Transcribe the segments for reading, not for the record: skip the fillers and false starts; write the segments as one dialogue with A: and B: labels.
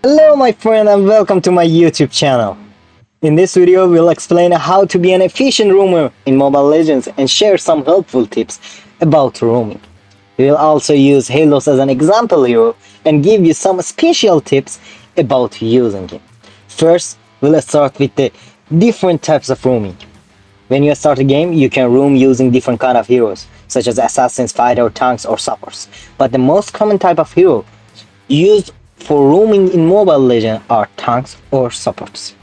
A: Hello my friend and welcome to my YouTube channel. In this video we'll explain how to be an efficient roamer in Mobile Legends and share some helpful tips about roaming. We will also use Hylos as an example hero and give you some special tips about using him. First, we'll start with the different types of roaming. When you start a game, you can roam using different kind of heroes, such as assassins, fighter, tanks, or supports. But the most common type of hero used for roaming in Mobile Legends are tanks or supports.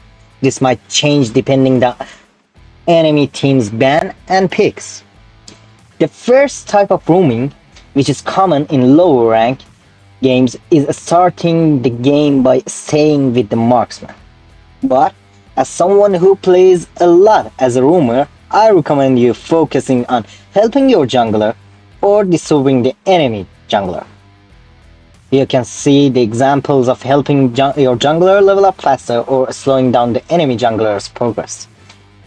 A: This might change depending the enemy team's ban and picks. The first type of roaming, which is common in lower rank games, is starting the game by staying with the marksman. But as someone who plays a lot as a roamer, I recommend you focusing on helping your jungler or disturbing the enemy jungler. You can see the examples of helping your jungler level up faster or slowing down the enemy jungler's progress.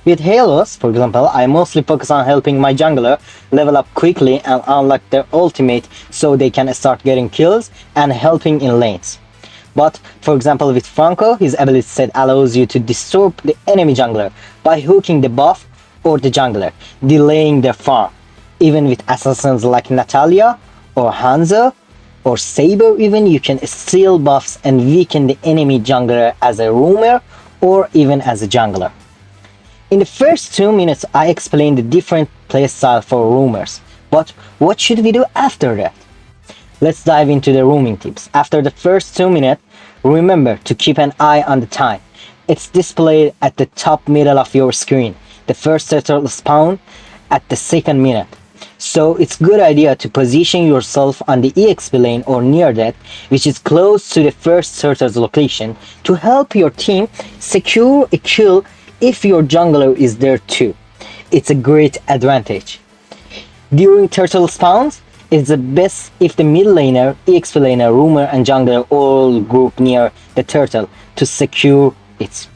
A: With Hylos, for example, I mostly focus on helping my jungler level up quickly and unlock their ultimate so they can start getting kills and helping in lanes. But for example with Franco, his ability set allows you to disturb the enemy jungler by hooking the buff or the jungler, delaying their farm. Even with assassins like Natalia or Hanzo or Saber even, you can steal buffs and weaken the enemy jungler as a roamer or even as a jungler. In the first 2 minutes I explained the different playstyle for roamers, but what should we do after that? Let's dive into the roaming tips. After the first 2 minutes, remember to keep an eye on the time. It's displayed at the top middle of your screen. The first turtle spawn at the second minute. So it's good idea to position yourself on the EXP lane or near that, which is close to the first turtle's location, to help your team secure a kill if your jungler is there too. It's a great advantage. During turtle spawns, it's the best if the mid laner, EXP laner, roamer and jungler all group near the turtle to secure it.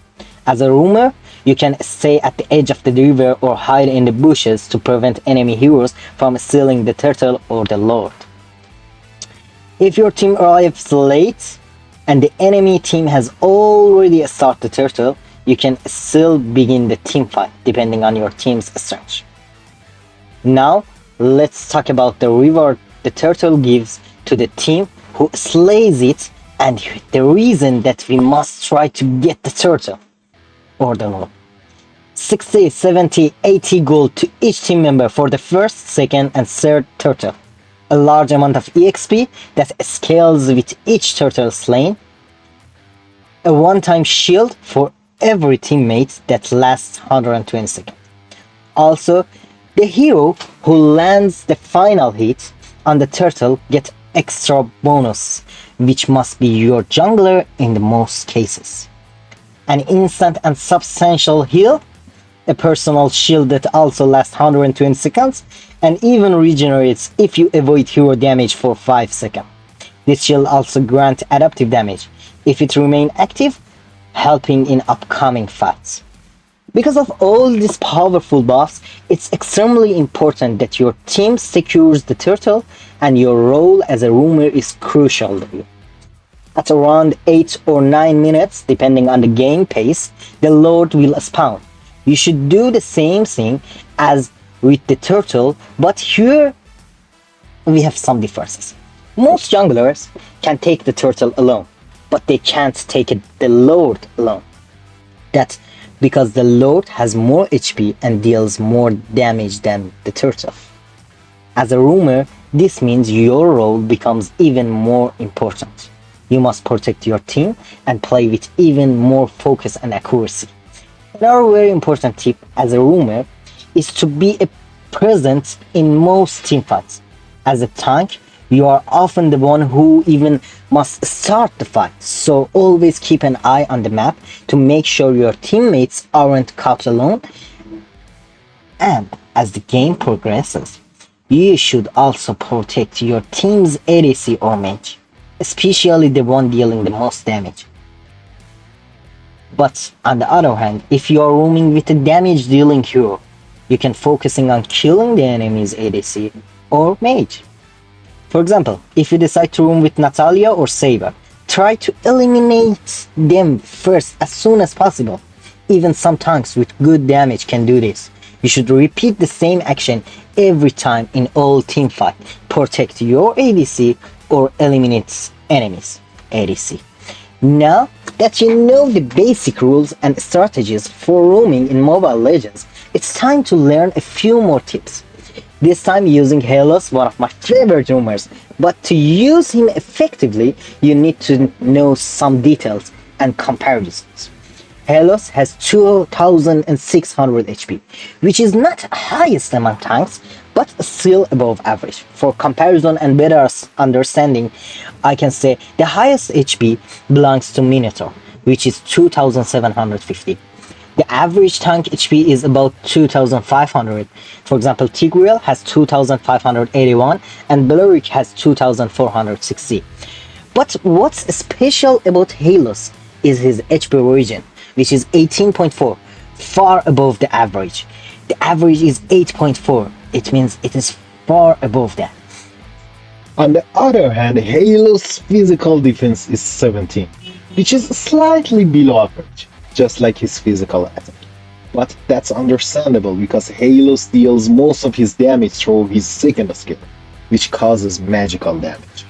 A: As a roamer, you can stay at the edge of the river or hide in the bushes to prevent enemy heroes from stealing the turtle or the lord. If your team arrives late and the enemy team has already started the turtle, you can still begin the team fight depending on your team's strength. Now, let's talk about the reward the turtle gives to the team who slays it and the reason that we must try to get the turtle or the lord. 60, 70, 80 gold to each team member for the first, second and third turtle. A large amount of EXP that scales with each turtle slain. A one-time shield for every teammate that lasts 120 seconds. Also, the hero who lands the final hit on the turtle gets extra bonus, which must be your jungler in the most cases. An instant and substantial heal, a personal shield that also lasts 120 seconds and even regenerates if you avoid hero damage for 5 seconds. This shield also grants adaptive damage if it remains active, helping in upcoming fights. Because of all these powerful buffs, it's extremely important that your team secures the turtle and your role as a roamer is crucial to you. At around 8 or 9 minutes, depending on the game pace, the lord will spawn. You should do the same thing as with the turtle, but here we have some differences. Most junglers can take the turtle alone, but they can't take the lord alone. That's because the lord has more HP and deals more damage than the turtle. As a roamer, this means your role becomes even more important. You must protect your team and play with even more focus and accuracy. Another very important tip as a roamer is to be present in most teamfights. As a tank, you are often the one who even must start the fight, so always keep an eye on the map to make sure your teammates aren't caught alone. And as the game progresses, you should also protect your team's ADC or mage, especially the one dealing the most damage. But on the other hand, if you are roaming with a damage dealing hero, you can focusing on killing the enemy's ADC or mage. For example, if you decide to roam with Natalia or Saber, Try to eliminate them first as soon as possible. Even some tanks with good damage can do this. You should repeat the same action every time in all teamfight. Protect your ADC or eliminate enemies ADC. Now that you know the basic rules and strategies for roaming in Mobile Legends, it's time to learn a few more tips. This time using Hylos, one of my favorite roamers, but to use him effectively, you need to know some details and comparisons. Hylos has 2600 HP, which is not highest among tanks, but still above average. For comparison and better understanding, I can say the highest HP belongs to Minotaur, which is 2750. The average tank HP is about 2500. For example, Tigreal has 2581 and Belleric has 2460. But what's special about Hylos is his HP origin, which is 18.4, far above the average. The average is 8.4. It means it is far above that.
B: On the other hand, Hylos' physical defense is 17, which is slightly below average, just like his physical attack. But that's understandable because Hylos deals most of his damage through his second skill, which causes magical damage.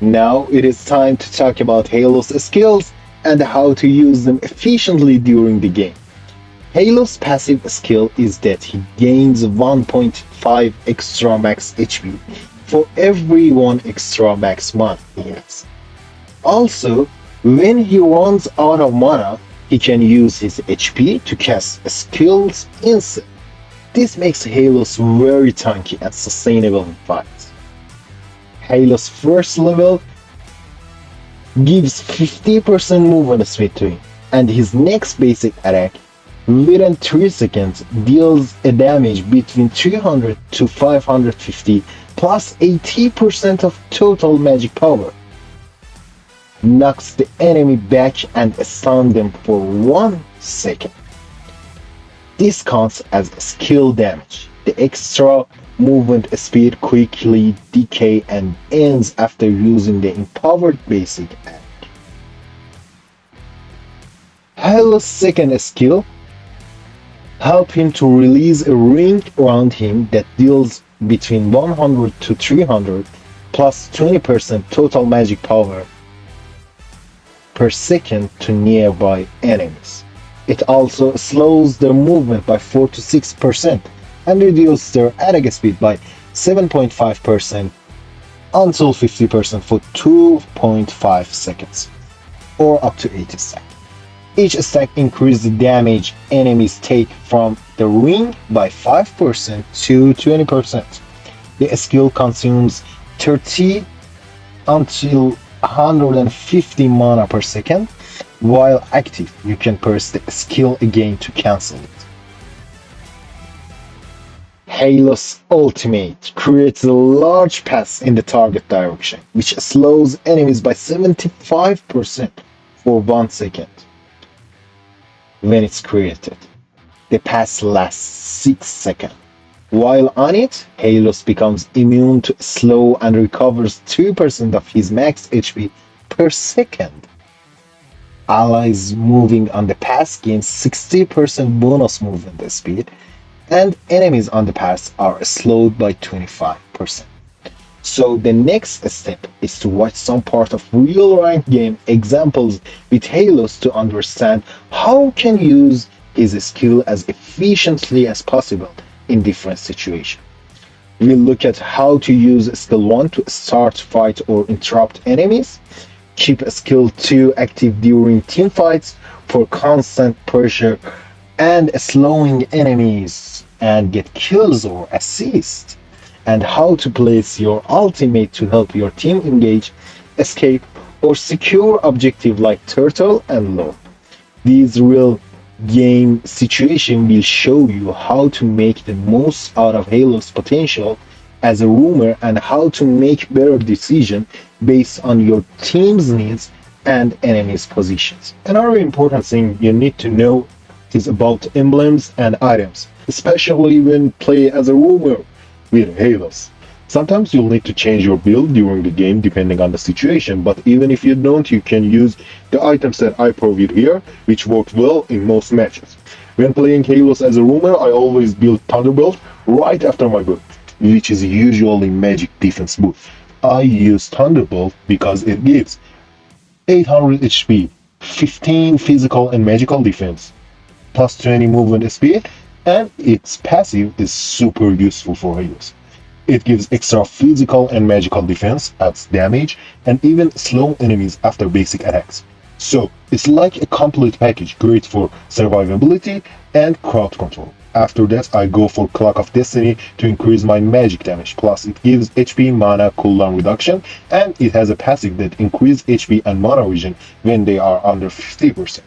B: Now it is time to talk about Hylos' skills and how to use them efficiently during the game. Hylos' passive skill is that he gains 1.5 extra max HP for every 1 extra max mana he has. Also, when he runs out of mana, he can use his HP to cast skills instantly. This makes Hylos very tanky and sustainable in fights. Hylos' first level gives 50% movement speed to him, and his next basic attack, within 3 seconds, deals a damage between 300 to 550 plus 80% of total magic power. Knocks the enemy back and stuns them for 1 second. This counts as skill damage. The extra movement speed quickly decays and ends after using the empowered basic attack. Hylos' second skill helps him to release a ring around him that deals between 100 to 300 plus 20% total magic power per second to nearby enemies. It also slows their movement by 4 to 6% and reduces their attack speed by 7.5% until 50% for 2.5 seconds, or up to 80 seconds. Each stack increases the damage enemies take from the ring by 5% to 20%. The skill consumes 30 until 150 mana per second. While active, you can press the skill again to cancel it. Hylos' ultimate creates a large pass in the target direction, which slows enemies by 75% for 1 second. When it's created, the pass lasts 6 seconds. While on it, Hylos becomes immune to slow and recovers 2% of his max HP per second. Allies moving on the pass gain 60% bonus movement speed, and enemies on the pass are slowed by 25%. So the next step is to watch some part of real ranked game examples with Hylos to understand how can use his skill as efficiently as possible in different situations. We'll look at how to use skill 1 to start fight or interrupt enemies, keep skill 2 active during team fights for constant pressure and slowing enemies and get kills or assists, and how to place your ultimate to help your team engage, escape, or secure objective like turtle and lore. These real game situations will show you how to make the most out of Hylos' potential as a roamer and how to make better decisions based on your team's needs and enemies' positions. Another important thing you need to know is about emblems and items, especially when play as a roamer with Hylos. Sometimes you'll need to change your build during the game depending on the situation, but even if you don't, you can use the items that I provide here, which worked well in most matches. When playing Hylos as a roamer, I always build Thunderbolt right after my build, which is usually magic defense boost. I use Thunderbolt because it gives 800 HP, 15 physical and magical defense, plus 20 movement speed, and its passive is super useful for Hylos. It gives extra physical and magical defense, adds damage, and even slow enemies after basic attacks. So, it's like a complete package, great for survivability and crowd control. After that, I go for Clock of Destiny to increase my magic damage, plus it gives HP, mana, cooldown reduction, and it has a passive that increases HP and mana regen when they are under 50%.